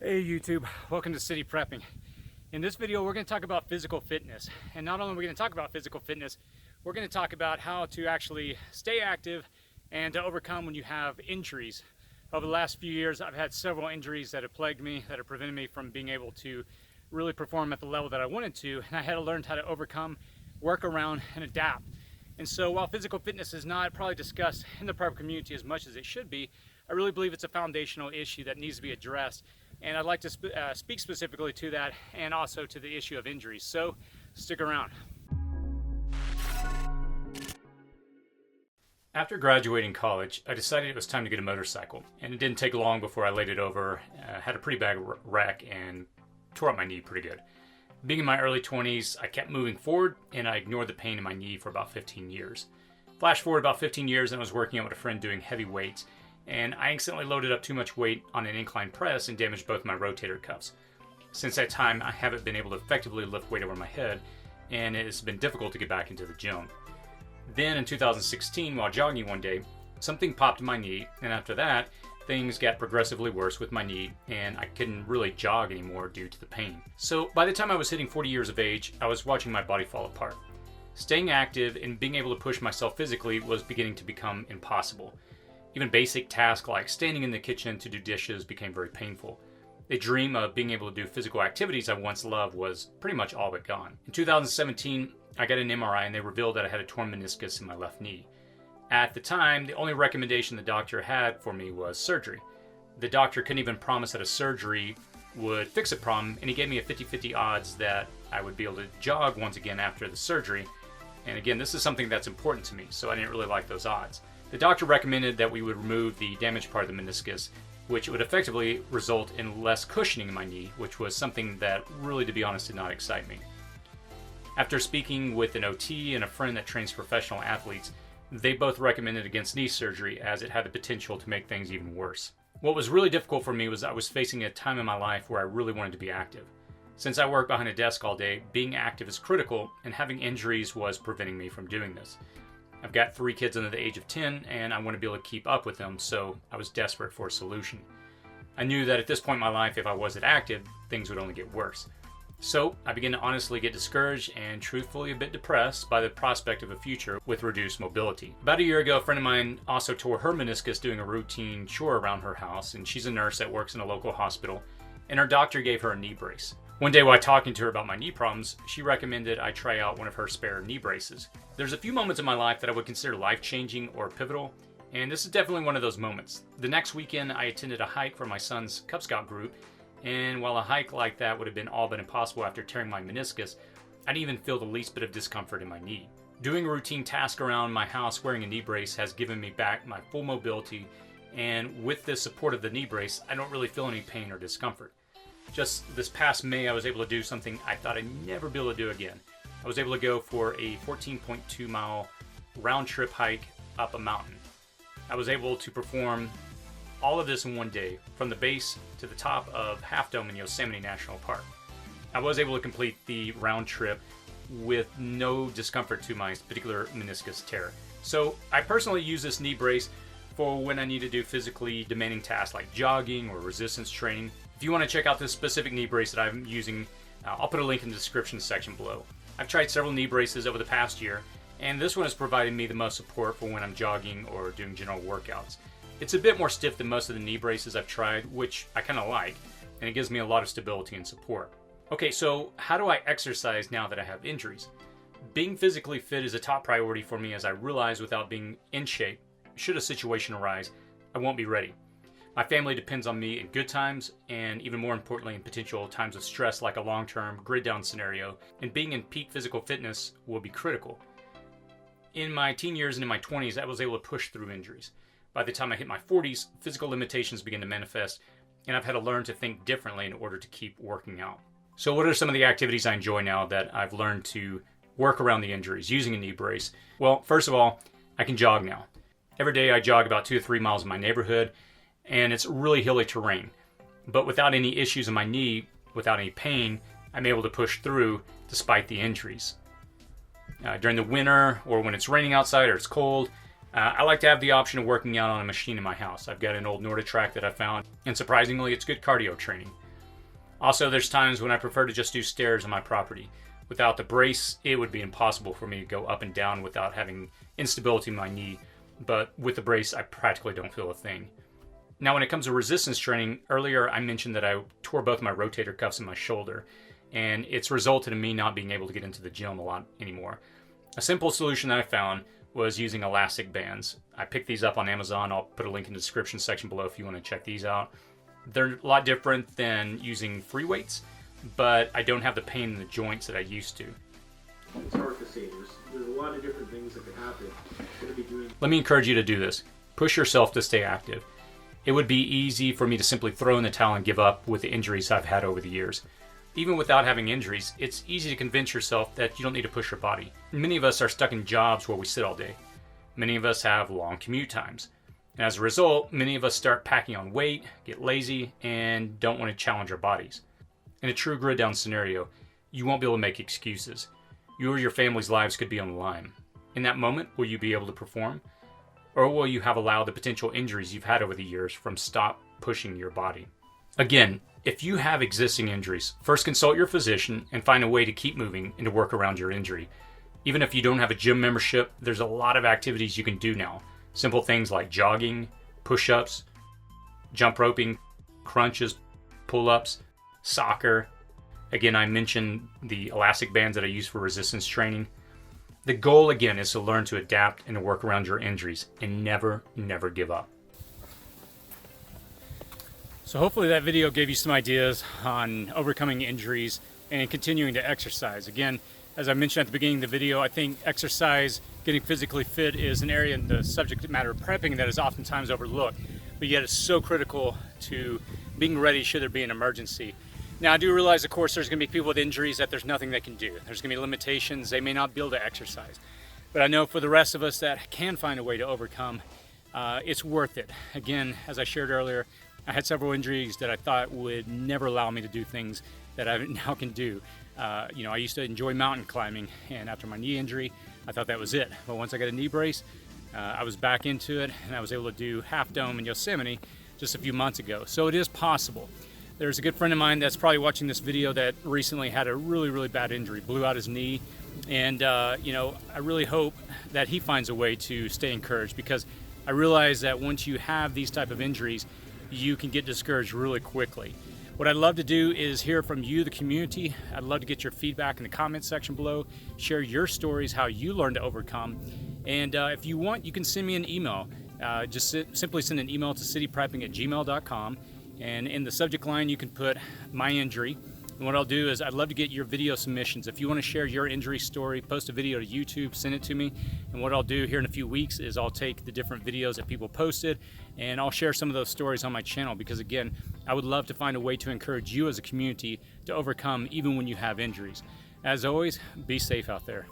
Hey YouTube, welcome to City Prepping. In this video we're going to talk about physical fitness, and not only are we going to talk about physical fitness, we're going to talk about how to actually stay active and to overcome when you have injuries. Over the last few years I've had several injuries that have plagued me, that have prevented me from being able to really perform at the level that I wanted to, and I had to learn how to overcome, work around, and adapt. And so while physical fitness is not probably discussed in the prep community as much as it should be, I really believe it's a foundational issue that needs to be addressed. And I'd like to speak specifically to that and also to the issue of injuries. So stick around. After graduating college, I decided it was time to get a motorcycle. And it didn't take long before I laid it over, had a pretty bad wreck, and tore up my knee pretty good. Being in my early 20s, I kept moving forward and I ignored the pain in my knee for about 15 years. Flash forward about 15 years and I was working out with a friend doing heavy weights, and I accidentally loaded up too much weight on an incline press and damaged both my rotator cuffs. Since that time, I haven't been able to effectively lift weight over my head, and it's been difficult to get back into the gym. Then in 2016, while jogging one day, something popped in my knee, and after that, things got progressively worse with my knee, and I couldn't really jog anymore due to the pain. So by the time I was hitting 40 years of age, I was watching my body fall apart. Staying active and being able to push myself physically was beginning to become impossible. Even basic tasks like standing in the kitchen to do dishes became very painful. The dream of being able to do physical activities I once loved was pretty much all but gone. In 2017, I got an MRI and they revealed that I had a torn meniscus in my left knee. At the time, the only recommendation the doctor had for me was surgery. The doctor couldn't even promise that a surgery would fix a problem, and he gave me a 50-50 odds that I would be able to jog once again after the surgery. And again, this is something that's important to me, so I didn't really like those odds. The doctor recommended that we would remove the damaged part of the meniscus, which would effectively result in less cushioning in my knee, which was something that really, to be honest, did not excite me. After speaking with an OT and a friend that trains professional athletes, they both recommended against knee surgery as it had the potential to make things even worse. What was really difficult for me was I was facing a time in my life where I really wanted to be active. Since I work behind a desk all day, being active is critical, and having injuries was preventing me from doing this. I've got 3 kids under the age of 10, and I want to be able to keep up with them, so I was desperate for a solution. I knew that at this point in my life, if I wasn't active, things would only get worse. So I began to honestly get discouraged and truthfully a bit depressed by the prospect of a future with reduced mobility. About a year ago, a friend of mine also tore her meniscus doing a routine chore around her house, and she's a nurse that works in a local hospital, and her doctor gave her a knee brace. One day while talking to her about my knee problems, she recommended I try out one of her spare knee braces. There's a few moments in my life that I would consider life-changing or pivotal, and this is definitely one of those moments. The next weekend, I attended a hike for my son's Cub Scout group, and while a hike like that would have been all but impossible after tearing my meniscus, I didn't even feel the least bit of discomfort in my knee. Doing a routine task around my house wearing a knee brace has given me back my full mobility, and with the support of the knee brace, I don't really feel any pain or discomfort. Just this past May, I was able to do something I thought I'd never be able to do again. I was able to go for a 14.2 mile round trip hike up a mountain. I was able to perform all of this in one day, from the base to the top of Half Dome in Yosemite National Park. I was able to complete the round trip with no discomfort to my particular meniscus tear. So I personally use this knee brace for when I need to do physically demanding tasks like jogging or resistance training. If you want to check out this specific knee brace that I'm using, I'll put a link in the description section below. I've tried several knee braces over the past year, and this one has provided me the most support for when I'm jogging or doing general workouts. It's a bit more stiff than most of the knee braces I've tried, which I kind of like, and it gives me a lot of stability and support. Okay, so how do I exercise now that I have injuries? Being physically fit is a top priority for me, as I realize without being in shape, should a situation arise, I won't be ready. My family depends on me in good times, and even more importantly in potential times of stress like a long-term grid-down scenario, and being in peak physical fitness will be critical. In my teen years and in my 20s, I was able to push through injuries. By the time I hit my 40s, physical limitations began to manifest, and I've had to learn to think differently in order to keep working out. So what are some of the activities I enjoy now that I've learned to work around the injuries using a knee brace? Well, first of all, I can jog now. Every day I jog about 2 to 3 miles in my neighborhood, and it's really hilly terrain. But without any issues in my knee, without any pain, I'm able to push through despite the injuries. During the winter, or when it's raining outside or it's cold, I like to have the option of working out on a machine in my house. I've got an old NordiTrack that I found, and surprisingly, it's good cardio training. Also, there's times when I prefer to just do stairs on my property. Without the brace, it would be impossible for me to go up and down without having instability in my knee, but with the brace, I practically don't feel a thing. Now, when it comes to resistance training, earlier I mentioned that I tore both my rotator cuffs in my shoulder, and it's resulted in me not being able to get into the gym a lot anymore. A simple solution that I found was using elastic bands. I picked these up on Amazon. I'll put a link in the description section below if you want to check these out. They're a lot different than using free weights, but I don't have the pain in the joints that I used to. It's hard to say. There's a lot of different things that could happen. Let me encourage you to do this. Push yourself to stay active. It would be easy for me to simply throw in the towel and give up with the injuries I've had over the years. Even without having injuries, it's easy to convince yourself that you don't need to push your body. Many of us are stuck in jobs where we sit all day. Many of us have long commute times. And as a result, many of us start packing on weight, get lazy, and don't want to challenge our bodies. In a true grid down scenario, you won't be able to make excuses. You or your family's lives could be on the line. In that moment, will you be able to perform? Or will you have allowed the potential injuries you've had over the years from stop pushing your body? Again, if you have existing injuries, first consult your physician and find a way to keep moving and to work around your injury. Even if you don't have a gym membership, there's a lot of activities you can do now. Simple things like jogging, push-ups, jump roping, crunches, pull-ups, soccer. Again, I mentioned the elastic bands that I use for resistance training. The goal, again, is to learn to adapt and to work around your injuries and never give up. So hopefully that video gave you some ideas on overcoming injuries and continuing to exercise. Again, as I mentioned at the beginning of the video, I think exercise, getting physically fit, is an area in the subject matter of prepping that is oftentimes overlooked, but yet it's so critical to being ready should there be an emergency. Now, I do realize, of course, there's going to be people with injuries that there's nothing they can do. There's going to be limitations. They may not be able to exercise. But I know for the rest of us that can find a way to overcome, it's worth it. Again, as I shared earlier, I had several injuries that I thought would never allow me to do things that I now can do. I used to enjoy mountain climbing, and after my knee injury, I thought that was it. But once I got a knee brace, I was back into it, and I was able to do Half Dome in Yosemite just a few months ago. So it is possible. There's a good friend of mine that's probably watching this video that recently had a really bad injury, blew out his knee. And, I really hope that he finds a way to stay encouraged, because I realize that once you have these type of injuries, you can get discouraged really quickly. What I'd love to do is hear from you, the community. I'd love to get your feedback in the comment section below. Share your stories, how you learned to overcome. And if you want, you can send me an email. Simply send an email to cityprepping@gmail.com. And in the subject line, you can put my injury. And what I'll do is I'd love to get your video submissions. If you want to share your injury story, post a video to YouTube, send it to me. And what I'll do here in a few weeks is I'll take the different videos that people posted and I'll share some of those stories on my channel, because again, I would love to find a way to encourage you as a community to overcome even when you have injuries. As always, be safe out there.